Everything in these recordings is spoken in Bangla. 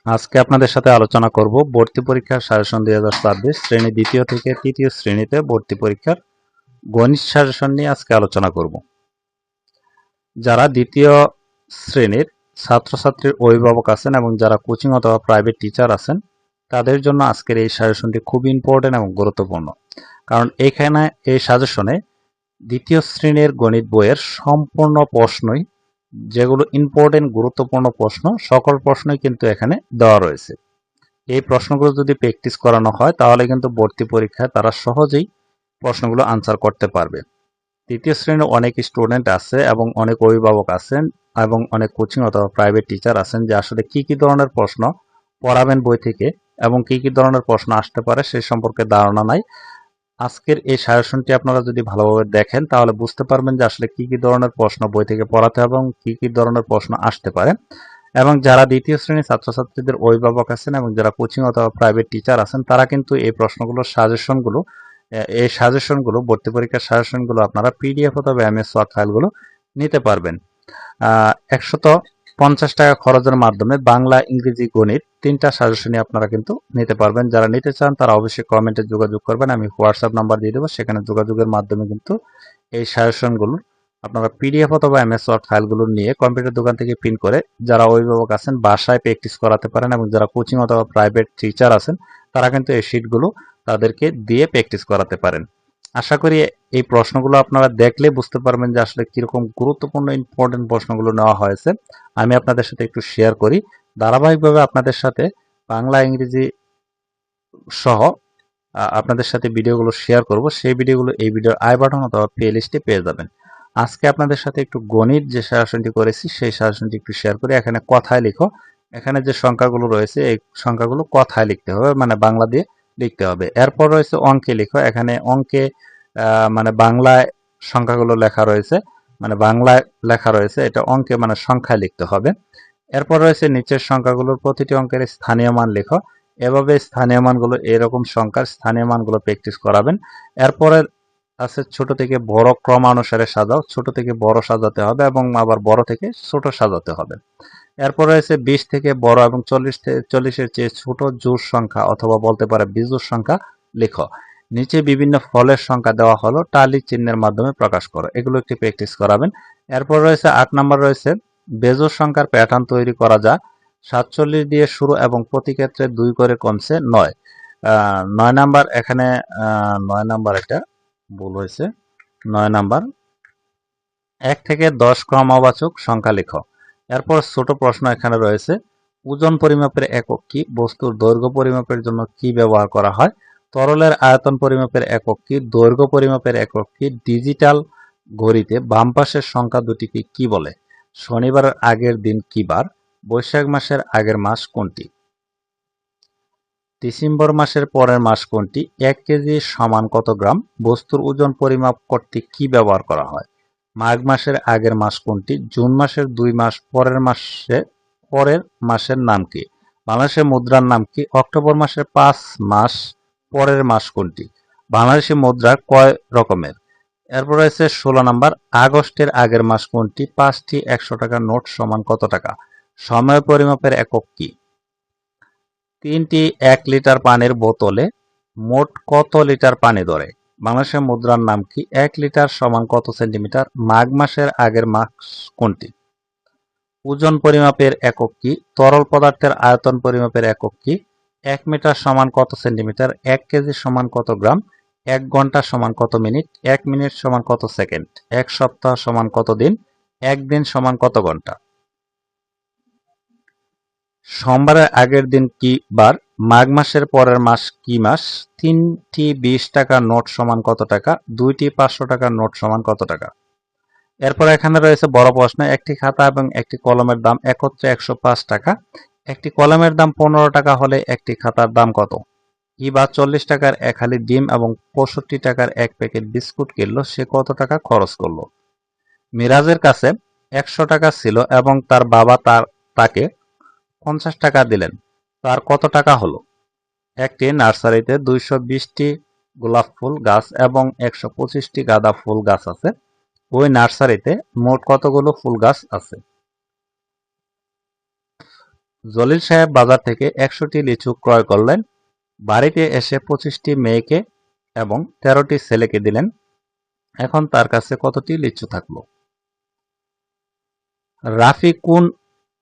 আজকে আপনাদের সাথে আলোচনা করব ভর্তি পরীক্ষার সাজেশন 2026 শ্রেণী দ্বিতীয় থেকে তৃতীয় শ্রেণীতে ভর্তি পরীক্ষার গণিত সাজেশন নিয়ে আজকে আলোচনা করব। যারা দ্বিতীয় শ্রেণীর ছাত্রছাত্রীর অভিভাবক আছেন এবং যারা কোচিং অথবা প্রাইভেট টিচার আছেন তাদের জন্য আজকের এই সাজেশনটি খুব ইম্পর্টেন্ট এবং গুরুত্বপূর্ণ। কারণ এখানে এই সাজেশনে দ্বিতীয় শ্রেণীর গণিত বইয়ের সম্পূর্ণ প্রশ্নই, যেগুলো ইম্পর্টেন্ট গুরুত্বপূর্ণ প্রশ্ন, সকল প্রশ্নই কিন্তু এখানে দেওয়া রয়েছে। এই প্রশ্নগুলো যদি প্র্যাকটিস করানো হয় তাহলে কিন্তু ভর্তি পরীক্ষায় তারা সহজেই প্রশ্নগুলো আনসার করতে পারবে। তৃতীয় শ্রেণীর অনেক স্টুডেন্ট আছে এবং অনেক অভিভাবক আছেন এবং অনেক কোচিং অথবা প্রাইভেট টিচার আছেন যে আসলে কি কি ধরনের প্রশ্ন পড়াবেন বই থেকে এবং কি কি ধরনের প্রশ্ন আসতে পারে সেই সম্পর্কে ধারণা নাই। আজকের এই সাজেশনটি আপনারা যদি ভালোভাবে দেখেন তাহলে বুঝতে পারবেন যে আসলে কি কি ধরনের প্রশ্ন বই থেকে পড়াতে হবে এবং কি কি ধরনের প্রশ্ন আসতে পারে। এবং যারা দ্বিতীয় শ্রেণীর ছাত্রছাত্রীদের অভিভাবক আছেন এবং যারা কোচিং অথবা প্রাইভেট টিচার আছেন তারা কিন্তু এই প্রশ্নগুলোর সাজেশনগুলো ভর্তি পরীক্ষার সাজেশনগুলো আপনারা পিডিএফ অথবা এমএস ওয়ার্ড ফাইলগুলো নিতে পারবেন। 150 টাকা খরচের মাধ্যমে বাংলা, ইংরেজি, গণিত তিনটা সাজেশনই আপনারা কিন্তু নিতে পারবেন। যারা নিতে চান তারা অবশ্যই কমেন্টে যোগাযোগ করবেন, আমি হোয়াটসঅ্যাপ নাম্বার দিয়ে দেবো, সেখানে যোগাযোগের মাধ্যমে কিন্তু এই সাজেশনগুলো আপনারা পিডিএফ অথবা এমএস ওয়ার্ড ফাইলগুলো নিয়ে কম্পিউটার দোকান থেকে প্রিন্ট করে যারা অভিভাবক আছেন বাসায় প্র্যাকটিস করাতে পারেন এবং যারা কোচিং অথবা প্রাইভেট টিচার আছেন তারা কিন্তু এই শিটগুলো তাদেরকে দিয়ে প্র্যাকটিস করাতে পারেন। আশা করি এই প্রশ্নগুলো আপনারা দেখলে বুঝতে পারবেন যে আসলে কিরকম গুরুত্বপূর্ণ ইম্পর্টেন্ট প্রশ্নগুলো নেওয়া হয়েছে। আমি আপনাদের সাথে একটু শেয়ার করি। ধারাবাহিকভাবে আপনাদের সাথে বাংলা, ইংরেজি সহ আপনাদের সাথে ভিডিওগুলো শেয়ার করব। সেই ভিডিওগুলো এই ভিডিওর আই বাটন অথবা প্লে লিস্টে পেয়ে যাবেন। আজকে আপনাদের সাথে একটু গণিত যে সাজেশনটি করেছি সেই সাজেশনটি একটু শেয়ার করি। এখানে কথায় লিখো, এখানে যে সংখ্যাগুলো রয়েছে এই সংখ্যাগুলো কথায় লিখতে হবে, মানে বাংলা দিয়ে লিখতে হবে। এরপর রয়েছে অঙ্কে লিখো, এখানে অঙ্কে মানে বাংলায় সংখ্যাগুলো লেখা রয়েছে, মানে বাংলায় লেখা রয়েছে, এটা অঙ্কে মানে সংখ্যায় লিখতে হবে। এরপর রয়েছে নিচের সংখ্যাগুলোর প্রতিটি অঙ্কের স্থানীয় মান লিখো, এভাবে স্থানীয় মানগুলো এরকম সংখ্যার স্থানীয় মানগুলো প্র্যাকটিস করাবেন। এরপরে আছে ছোট থেকে বড় ক্রমানুসারে সাজাও, ছোট থেকে বড় সাজাতে হবে এবং আবার বড় থেকে ছোট সাজাতে হবে। এরপর রয়েছে 20 থেকে বড় এবং 40-এর চেয়ে ছোট জোড় সংখ্যা অথবা বলতে পারে বিজোড় সংখ্যা লিখো। নিচে বিভিন্ন ফলের সংখ্যা দেওয়া হলো, টালি চিহ্নের মাধ্যমে প্রকাশ করো। এগুলো একটি প্র্যাকটিস করাবেন। এরপর রয়েছে 8 নম্বর রয়েছে বেজোড় সংখ্যার প্যাটার্ন তৈরি করা যা 47 দিয়ে শুরু এবং প্রতি ক্ষেত্রে 2 করে কমছে 9। 9 নাম্বার, এখানে 9 নাম্বার একটা ভুল হয়েছে। 9 নাম্বার 1 থেকে 10 ক্রমবাচক সংখ্যা লিখো। এরপর ছোট প্রশ্ন এখানে রয়েছে, ওজন পরিমাপের একক কি? বস্তুর দৈর্ঘ্য পরিমাপের জন্য কি ব্যবহার করা হয়? তরলের আয়তন পরিমাপের একক কি? দৈর্ঘ্য পরিমাপের একক কি? ডিজিটাল ঘড়িতে বাম পাশের সংখ্যা দুটিকে কি বলে? শনিবারের আগের দিন কি বার? বৈশাখ মাসের আগের মাস কোনটি? ডিসেম্বর মাসের পরের মাস কোনটি? 1 কেজি সমান কত গ্রাম? বস্তুর ওজন পরিমাপ করতে কি ব্যবহার করা হয়? মাঘ মাসের আগের মাস কোনটি? জুন মাসের 2 মাস পরের মাসের নাম কি? বাংলাদেশের মুদ্রার নাম কি? অক্টোবর মাসের 5 মাস পরের মাস কোনটি? বাংলাদেশি মুদ্রা কয় রকমের? এরপর রয়েছে 16 নাম্বার, আগস্টের আগের মাস কোনটি? 5টি 100 টাকার নোট সমান কত টাকা? সময় পরিমাপের একক কি? 3টি 1 লিটার পানির বোতলে মোট কত লিটার পানি ধরে? বাংলাদেশের মুদ্রার নাম কি? 1 লিটার সমান কত সেন্টিমিটার? মাঘ মাসের আগের মাস কোনটি? ওজন পরিমাপের একক কি? তরল পদার্থের আয়তন পরিমাপের একক কি? 1 মিটার সমান কত সেন্টিমিটার? 1 কেজি সমান কত গ্রাম? 1 ঘন্টা সমান কত মিনিট? 1 মিনিট সমান কত সেকেন্ড? 1 সপ্তাহ সমান কত দিন? 1 দিন সমান কত ঘন্টা? সোমবারের আগের দিন কি বার? মাঘ মাসের পরের মাস কি মাস? 3টি 20 টাকার নোট সমান কত টাকা? 2টি 500 টাকার নোট সমান কত টাকা? এরপর এখানে রয়েছে বড় প্রশ্ন, একটি খাতা এবং একটি কলমের দাম একত্রে 105 টাকা। একটি কলমের দাম 15 টাকা হলে একটি খাতার দাম কত? বা 40 টাকার এক হালি ডিম এবং 65 টাকার এক প্যাকেট বিস্কুট কিনলো, সে কত টাকা খরচ করলো? মিরাজের কাছে 100 টাকা ছিল এবং তার বাবা তাকে 50 টাকা দিলেন, তার কত টাকা হলো? একটি নার্সারিতে 220টি গোলাপ ফুল গাছ এবং 125টি গাঁদা ফুল গাছ আছে। ওই নার্সারিতে মোট কতগুলো ফুল গাছ আছে? জলিল সাহেব বাজার থেকে 100টি লিচু ক্রয় করলেন। বাড়িতে এসে 25টি মেয়েকে এবং 13টি ছেলেকে দিলেন। এখন তার কাছে কতটি লিচু থাকলো? রাফি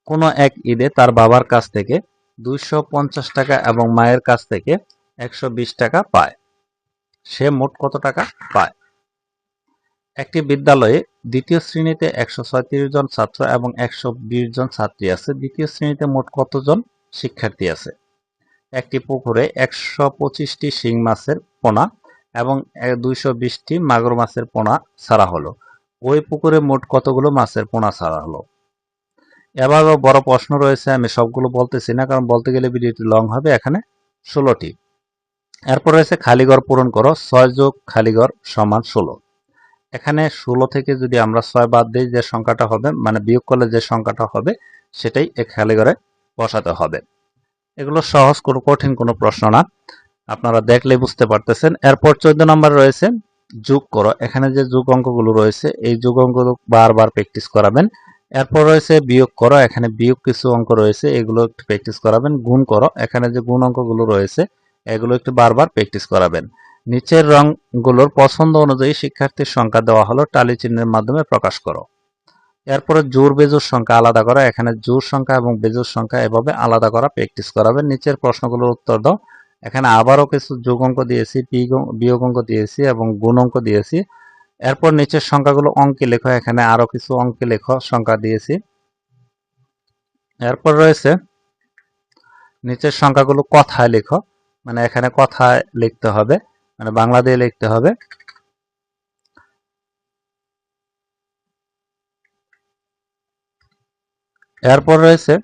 কোনো এক ঈদে তার বাবার কাছ থেকে 250 টাকা এবং মায়ের কাছ থেকে 120 টাকা পায়। সে মোট কত টাকা পায়? একটি বিদ্যালয়ে দ্বিতীয় শ্রেণীতে 136 জন ছাত্র এবং 120 জন ছাত্রী আছে। দ্বিতীয় শ্রেণীতে মোট কতজন শিক্ষার্থী আছে? একটি পুকুরে 125টি শিং মাছের পোনা এবং 220টি মাগুর মাছের পোনা ছাড়া হলো। ওই পুকুরে মোট কতগুলো মাছের পোনা ছাড়া হলো? এবারও বড় প্রশ্ন রয়েছে, আমি সবগুলো বলতেছি না কারণ বলতে গেলে ভিডিওটি লং হবে। এখানে 16টি। এরপর রয়েছে খালিঘর পূরণ করো। 6 যোগ খালিঘর সমান 16। এখানে 16 থেকে যদি আমরা 6 বাদ দিই, যে সংখ্যাটা হবে মানে বিয়োগ করলে যে সংখ্যাটা হবে সেটাই এই খালিঘরে বসাতে হবে। এগুলো সহজ, কোনো কঠিন কোনো প্রশ্ন না, আপনারা দেখলেই বুঝতে পারতেছেন। এরপর 14 নম্বর রয়েছে যোগ করো। এখানে যে যোগ অঙ্কগুলো রয়েছে এই যোগ অঙ্কগুলো বারবার প্র্যাকটিস করাবেন। এরপর রয়েছে বিয়োগ করো। এখানে বিয়োগ কিছু অঙ্ক রয়েছে, এগুলো একটু প্র্যাকটিস করাবেন। গুণ করো। এখানে যে গুণ অঙ্কগুলো রয়েছে এগুলো একটু বারবার প্র্যাকটিস করাবেন। নিচের রঙগুলোর পছন্দ অনুযায়ী শিক্ষার্থীর সংখ্যা দেওয়া হলো, টালি চিহ্নের মাধ্যমে প্রকাশ করো। এরপরে জোড় বেজোড় সংখ্যা আলাদা করা। এখানে জোড় সংখ্যা এবং বেজোড় সংখ্যা এভাবে আলাদা করা প্র্যাকটিস করাবেন। নিচের প্রশ্নগুলোর উত্তর দাও। এখানে আবারও কিছু যোগ অঙ্ক দিয়েছি, বিয়োগ অঙ্ক দিয়েছি এবং গুণ অঙ্ক দিয়েছি। এরপর নিচের সংখ্যাগুলো অঙ্কে লেখো। এখানে আরো কিছু অঙ্কে লেখো, সংখ্যা দিয়েছি। এরপর রয়েছে নিচের সংখ্যাগুলো কথায় লেখো, মানে এখানে কথায় লিখতে হবে, মানে বাংলা দিয়ে লিখতে হবে। এরপর রয়েছে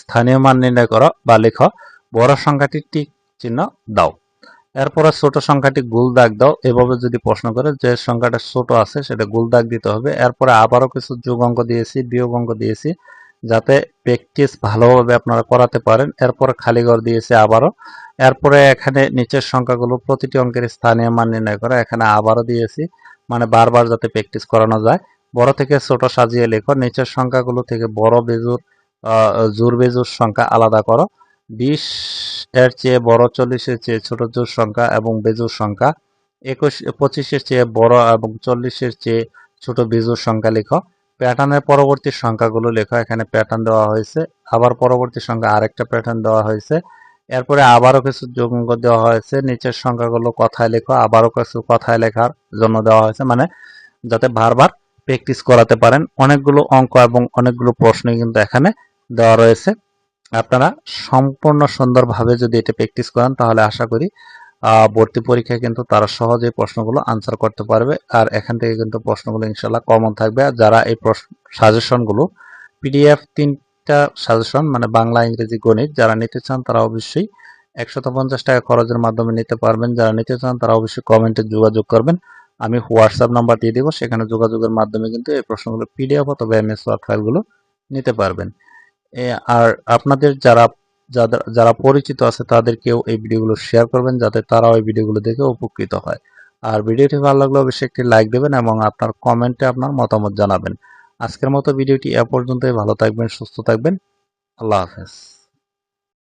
স্থানীয় মান নির্ণয় করো বা লেখো। বড় সংখ্যাটি টিক চিহ্ন দাও। এরপরে ছোট সংখ্যাটি গোল দাগ দাও। এভাবে যদি প্রশ্ন করে যে সংখ্যাটা ছোট আছে সেটা গোল দাগ দিতে হবে। এরপরে আবারও কিছু যোগ অঙ্ক দিয়েছি, বিয়োগ অঙ্ক দিয়েছি, যাতে প্র্যাকটিস ভালোভাবে আপনারা করাতে পারেন। এরপরে খালি ঘর দিয়েছি আবারও। এরপরে এখানে নিচের সংখ্যাগুলো প্রতিটি অঙ্কের স্থানীয় মান নির্ণয় করা, এখানে আবারও দিয়েছি, মানে বারবার যাতে প্র্যাকটিস করানো যায়। বড় থেকে ছোট সাজিয়ে লেখো। নিচের সংখ্যাগুলো থেকে বড় বেজোড় জোড় বেজোড় সংখ্যা আলাদা করো। 20 এর চেয়ে বড়, 40 এর চেয়ে ছোট জোড় সংখ্যা এবং বেজোড় সংখ্যা, 25 এর চেয়ে বড় এবং 40 এর চেয়ে ছোট বেজোড় সংখ্যা লেখো। প্যাটার্নের পরবর্তী সংখ্যাগুলো লেখো। এখানে প্যাটার্ন দেওয়া হয়েছে, আবার পরবর্তী সংখ্যা আরেকটা প্যাটার্ন দেওয়া হয়েছে। এরপরে আবারও কিছু যোগ অঙ্ক দেওয়া হয়েছে। নিচের সংখ্যাগুলো কথায় লেখো, আবারও কিছু কথায় লেখার জন্য দেওয়া হয়েছে, মানে যাতে বারবার প্র্যাকটিস করাতে পারেন। অনেকগুলো অঙ্ক এবং অনেকগুলো প্রশ্ন কিন্তু এখানে দেওয়া রয়েছে। আপনারা সম্পূর্ণ সুন্দরভাবে যদি এটা প্র্যাকটিস করেন তাহলে আশা করি ভর্তি পরীক্ষায় কিন্তু তারা সহজেই প্রশ্নগুলো আনসার করতে পারবে। আর এখান থেকে কিন্তু প্রশ্নগুলো ইনশাল্লাহ কমন থাকবে। আর যারা এই সাজেশনগুলো পিডিএফ 3টা সাজেশন, মানে বাংলা, ইংরেজি, গণিত, যারা নিতে চান তারা অবশ্যই 150 টাকা খরচের মাধ্যমে নিতে পারবেন। যারা নিতে চান তারা অবশ্যই কমেন্টে যোগাযোগ করবেন। আমি হোয়াটসঅ্যাপ নাম্বার দিয়ে দেবো, সেখানে যোগাযোগের মাধ্যমে কিন্তু এই প্রশ্নগুলো পিডিএফ অথবা এমএস ওয়ার্ড ফাইলগুলো নিতে পারবেন। আর আপনাদের যারা পরিচিত আছে তাদেরকেও এই ভিডিওগুলো শেয়ার করবেন, যাতে তারাও এই ভিডিওগুলো দেখে উপকৃত হয়। আর ভিডিওটি ভালো লাগলে অবশ্যই একটি লাইক দেবেন এবং আপনার কমেন্টে আপনার মতামত জানাবেন। আজকের মতো ভিডিওটি এ পর্যন্তই। ভালো থাকবেন, সুস্থ থাকবেন। আল্লাহ হাফেজ।